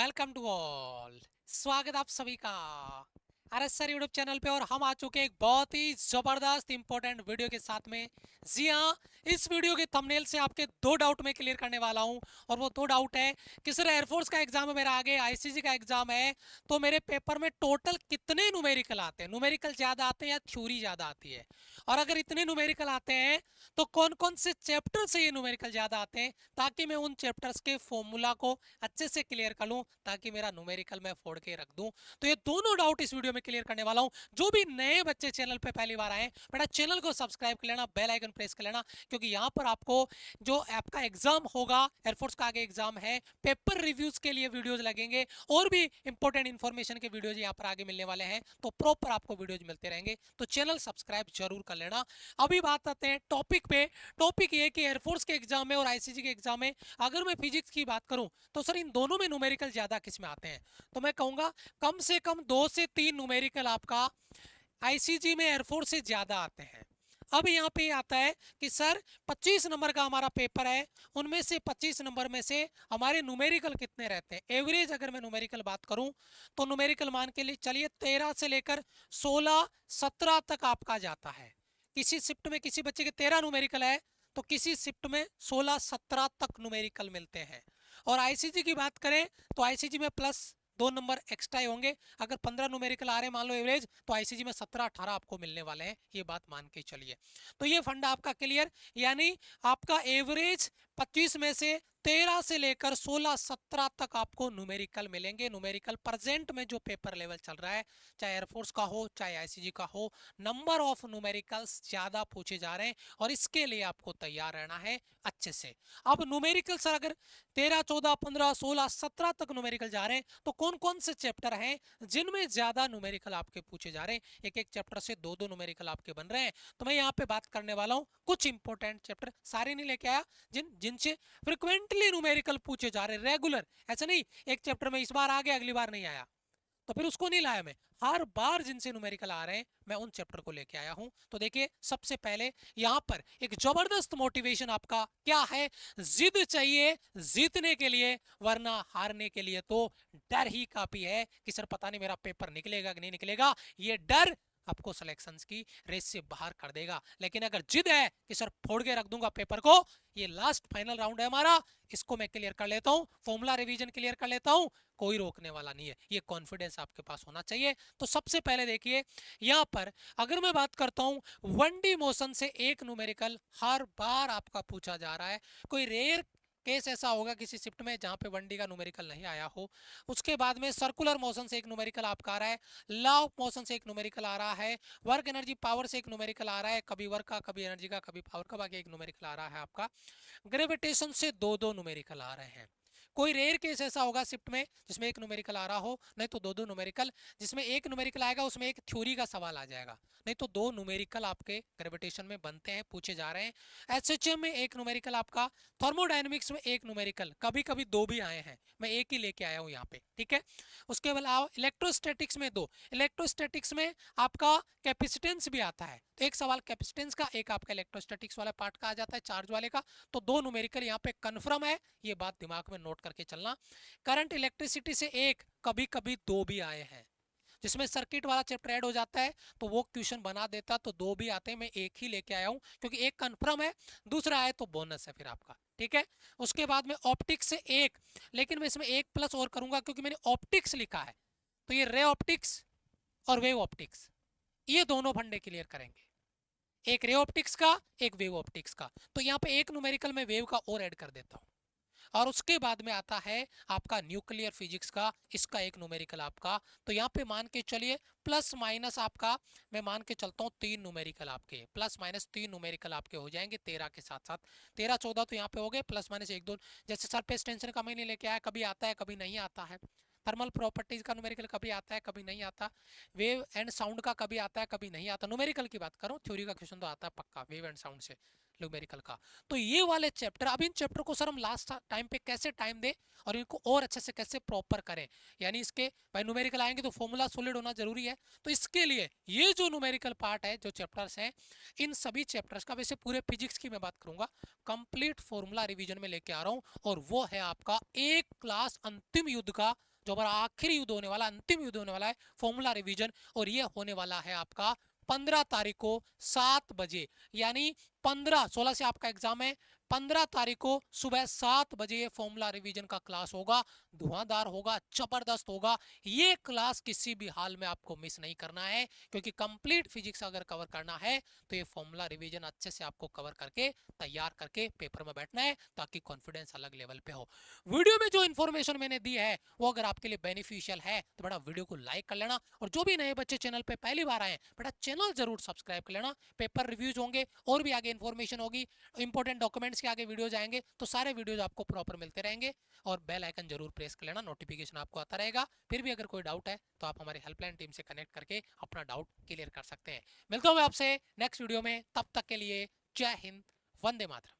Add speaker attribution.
Speaker 1: Welcome to all. स्वागत आप सभी का आरएसआर यूट्यूब चैनल पे। और हम आ चुके हैं एक बहुत ही जबरदस्त इंपॉर्टेंट वीडियो के साथ में। जी हाँ, इस वीडियो के थंबनेल से आपके दो डाउट मैं क्लियर करने वाला हूं। और वो दो डाउट है कि सर एयरफोर्स का एग्जाम है मेरा, आगे आईसीजी का एग्जाम है, तो मेरे पेपर में टोटल कितने न्यूमेरिकल आते हैं, न्यूमेरिकल ज्यादा आते हैं या थ्योरी ज्यादा आती है। और अगर इतने न्यूमेरिकल आते हैं तो कौन कौन से चैप्टर से ये न्यूमेरिकल ज्यादा आते हैं, ताकि मैं उन चैप्टर्स के फॉर्मूला को अच्छे से क्लियर कर लूं, ताकि मेरा न्यूमेरिकल मैं फोड़ के रख दूं। तो ये दोनों डाउट इस वीडियो में क्लियर करने वाला हूं। जो भी नए बच्चे चैनल पे पहली बार आए, बेटा चैनल को सब्सक्राइब कर लेना, बेल आइकन प्रेस कर लेना, क्योंकि यहाँ पर आपको जो आपका एग्जाम होगा, एयरफोर्स का आगे एग्जाम है, पेपर रिव्यूज के लिए वीडियोज लगेंगे और भी इंपॉर्टेंट इंफॉर्मेशन के वीडियोज यहाँ पर आगे मिलने वाले हैं। तो प्रॉपर आपको वीडियोज मिलते रहेंगे, तो चैनल सब्सक्राइब जरूर कर लेना। अभी बात आते हैं टॉपिक पे। टॉपिक ये कि एयरफोर्स के एग्जाम में और आईसीजी के एग्जाम में अगर मैं फिजिक्स की बात करूं, तो सर इन दोनों में न्यूमेरिकल ज्यादा किस में आते हैं, तो मैं कहूंगा कम से कम 2 से 3 न्यूमेरिकल आपका आईसीजी में एयरफोर्स से ज्यादा आते हैं। अब यहाँ पे आता है कि सर 25 नंबर का हमारा पेपर है, उनमें से 25 नंबर में से हमारे न्यूमेरिकल कितने रहते हैं। एवरेज अगर मैं न्यूमेरिकल बात करूं, तो न्यूमेरिकल मान के लिए चलिए 13 से लेकर 16 17 तक आपका जाता है। किसी शिफ्ट में किसी बच्चे के 13 न्यूमेरिकल है, तो किसी शिफ्ट में 16 17 तक न्यूमेरिकल मिलते हैं। और आईसीजी की बात करें, तो आईसीजी में प्लस 2 नंबर एक्स्ट्रा ही होंगे। अगर 15 न्यूमेरिकल आ रहे हैं मान लो एवरेज, तो आईसीजी में 17 18 आपको मिलने वाले हैं, ये बात मान के चलिए। तो ये फंडा आपका क्लियर, यानी आपका एवरेज 25 में से 13 से लेकर 16 17 तक आपको न्यूमेरिकल मिलेंगे। न्यूमेरिकल प्रेजेंट में जो पेपर लेवल चल रहा है, चाहे एयरफोर्स का हो चाहे आईसीजी का हो, नंबर ऑफ न्यूमेरिकल्स ज्यादा पूछे जा रहे हैं, और इसके लिए आपको तैयार रहना है अच्छे से। अब न्यूमेरिकल सर अगर 13 14 15 16 17 तक न्यूमेरिकल जा रहे हैं, तो कौन कौन से चैप्टर हैं जिनमें ज्यादा न्यूमेरिकल आपके पूछे जा रहे हैं। एक एक चैप्टर से दो दो न्यूमेरिकल आपके बन रहे हैं, तो मैं यहाँ पे बात करने वाला हूँ कुछ इंपॉर्टेंट चैप्टर, सारे नहीं लेके आया, जिनसे फ्रिक्वेंटली न्यूमेरिकल पूछे जा रहे हैं, रेगुलर। ऐसा नहीं एक चैप्टर में इस बार आ गया अगली बार नहीं आया, तो फिर उसको नहीं लाया मैं। हर बार जिनसे न्यूमेरिकल आ रहे हैं मैं उन चैप्टर को लेके आया हूं। तो देखिए सबसे पहले यहां पर एक जबरदस्त मोटिवेशन आपका क्या है, जिद चाहिए जीतने के लिए, वरना हारने के लिए तो डर ही काफी है कि सर पता नहीं मेरा पेपर निकलेगा कि नहीं निकलेगा। ये डर आपको सिलेक्शंस की रेस से बाहर कर देगा। लेकिन अगर जिद है कि सर फोड़ के रख दूंगा पेपर को, ये लास्ट फाइनल राउंड है हमारा, इसको मैं क्लियर कर लेता हूं, फॉर्मूला रिवीजन क्लियर कर लेता हूं, कोई रोकने वाला नहीं है। ये कॉन्फिडेंस आपके पास होना चाहिए। तो सबसे पहले देखिए यहां पर अगर मैं बात करता हूं 1D मोशन से एक न्यूमेरिकल हर बार आपका पूछा जा रहा है। कोई रेयर केस ऐसा होगा किसी शिफ्ट में जहां पे 1D का न्यूमेरिकल नहीं आया हो। उसके बाद में सर्कुलर मोशन से एक न्यूमेरिकल आपका आ रहा है, लॉ ऑफ मोशन से एक न्यूमेरिकल आ रहा है, वर्क एनर्जी पावर से एक न्यूमेरिकल आ रहा है, कभी वर्क का कभी एनर्जी का कभी पावर का, बाकी एक न्यूमेरिकल आ रहा है आपका। ग्रेविटेशन से दो दो न्यूमेरिकल आ रहे हैं। कोई रेयर केस ऐसा होगा शिफ्ट में जिसमें एक न्यूमेरिकल आ रहा हो, नहीं तो दो दो न्यूमेरिकल, जिसमें एक न्यूमेरिकल आएगा उसमें एक थ्योरी का सवाल आ जाएगा, नहीं तो दो न्यूमेरिकल आपके ग्रेविटेशन में बनते हैं, पूछे जा रहे हैं। एसएचएम में एक न्यूमेरिकल आपका, थर्मोडायनेमिक्स में एक न्यूमेरिकल, कभी कभी दो भी आए हैं, मैं एक ही लेके आया हूँ यहाँ पे, ठीक है। उसके अलावा इलेक्ट्रोस्टैटिक्स में दो, इलेक्ट्रोस्टैटिक्स में आपका कैपेसिटेंस भी आता है, तो एक सवाल कैपेसिटेंस का, एक आपका इलेक्ट्रोस्टैटिक्स वाला पार्ट का आ जाता है, चार्ज वाले का। तो दो न्यूमेरिकल यहाँ पे कंफर्म है, ये बात दिमाग में नोट करके चलना। करंट इलेक्ट्रिसिटी से एक, कभी कभी दो भी आए हैं, जिसमें सर्किट वाला चैप्टर ऐड हो जाता है तो वो क्वेश्चन बना देता, तो दो भी आते हैं, मैं एक ही लेके आया हूं क्योंकि एक कंफर्म है, दूसरा आए तो बोनस है फिर आपका, ठीक है। उसके बाद में ऑप्टिक्स से एक, लेकिन मैं इसमें एक प्लस और करूंगा क्योंकि मैंने ऑप्टिक्स लिखा है, तो ये रे ऑप्टिक्स और वेव ऑप्टिक्स, ये दोनों फंडे क्लियर करेंगे, एक रे ऑप्टिक्स का एक वेव ऑप्टिक्स का। तो यहाँ पे एक न्यूमेरिकल में वेव का और ऐड कर देता हूँ। और उसके बाद में आता है आपका न्यूक्लियर फिजिक्स का, इसका एक न्यूमेरिकल आपका। तो यहाँ पे मान के चलिए प्लस माइनस आपका, मैं मान के चलता हूँ 3 न्यूमेरिकल आपके, प्लस माइनस 3 न्यूमेरिकल आपके हो जाएंगे 13 के साथ साथ। 13 14 तो यहाँ पे हो गए, प्लस माइनस एक दो, जैसे सरफेस टेंशन का मैं नहीं लेके आया, कभी आता है कभी नहीं आता है, थर्मल प्रॉपर्टीज का न्यूमेरिकल कभी आता है कभी नहीं आता, वेव एंड साउंड का कभी आता है कभी नहीं आता, न्यूमेरिकल की बात करो, थ्योरी का क्वेश्चन तो आता है पक्का वेव एंड साउंड से न्यूमेरिकल का। तो ये वाले चैप्टर, अब इन चैप्टर को सर हम लास्ट टाइम पे कैसे टाइम दें और इनको और अच्छे से कैसे प्रॉपर करें, यानी इसके भाई न्यूमेरिकल आएंगे तो फॉर्मूला सॉलिड होना जरूरी है, तो इसके लिए ये जो न्यूमेरिकल पार्ट है, जो चैप्टर्स हैं, इन सभी चैप्टर्स का, वैसे पूरे फिजिक्स की मैं बात करूंगा, कंप्लीट फॉर्मूला रिवीजन में लेके आ रहा हूँ, और वो है आपका एक क्लास अंतिम युद्ध का, जो हमारा आखिरी युद्ध होने वाला, अंतिम युद्ध होने वाला है, फॉर्मूला रिवीजन, और ये होने वाला है आपका 15 तारीख को 7 बजे, यानी 15-16 से आपका एग्जाम है, 15 तारीख को सुबह 7 बजे ये फॉर्मूला रिवीजन का क्लास होगा, धुआंधार होगा, जबरदस्त होगा। ये क्लास किसी भी हाल में आपको मिस नहीं करना है, क्योंकि कंप्लीट फिजिक्स अगर कवर करना है तो ये फॉर्मूला रिवीजन अच्छे से आपको कवर करके तैयार करके पेपर में बैठना है, ताकि कॉन्फिडेंस अलग लेवल पे हो। वीडियो में जो इन्फॉर्मेशन मैंने दी है वो अगर आपके लिए बेनिफिशियल है तो बड़ा वीडियो को लाइक कर लेना, और जो भी नए बच्चे चैनल पे पहली बार आए बड़ा चैनल जरूर सब्सक्राइब कर लेना। पेपर रिव्यूज होंगे और भी आगे इन्फॉर्मेशन होगी, इंपॉर्टेंट डॉक्यूमेंट्स के आगे वीडियोज आएंगे, तो सारे वीडियोज आपको प्रॉपर मिलते रहेंगे, और बेल आइकन जरूर प्रेस कर लेना, नोटिफिकेशन आपको आता रहेगा। फिर भी अगर कोई डाउट है तो आप हमारी हेल्पलाइन टीम से कनेक्ट करके अपना डाउट क्लियर कर सकते हैं। मिलता हूँ मैं आपसे नेक्स्ट वीडियो में, तब तक के लिए जय हिंद, वंदे मातरम।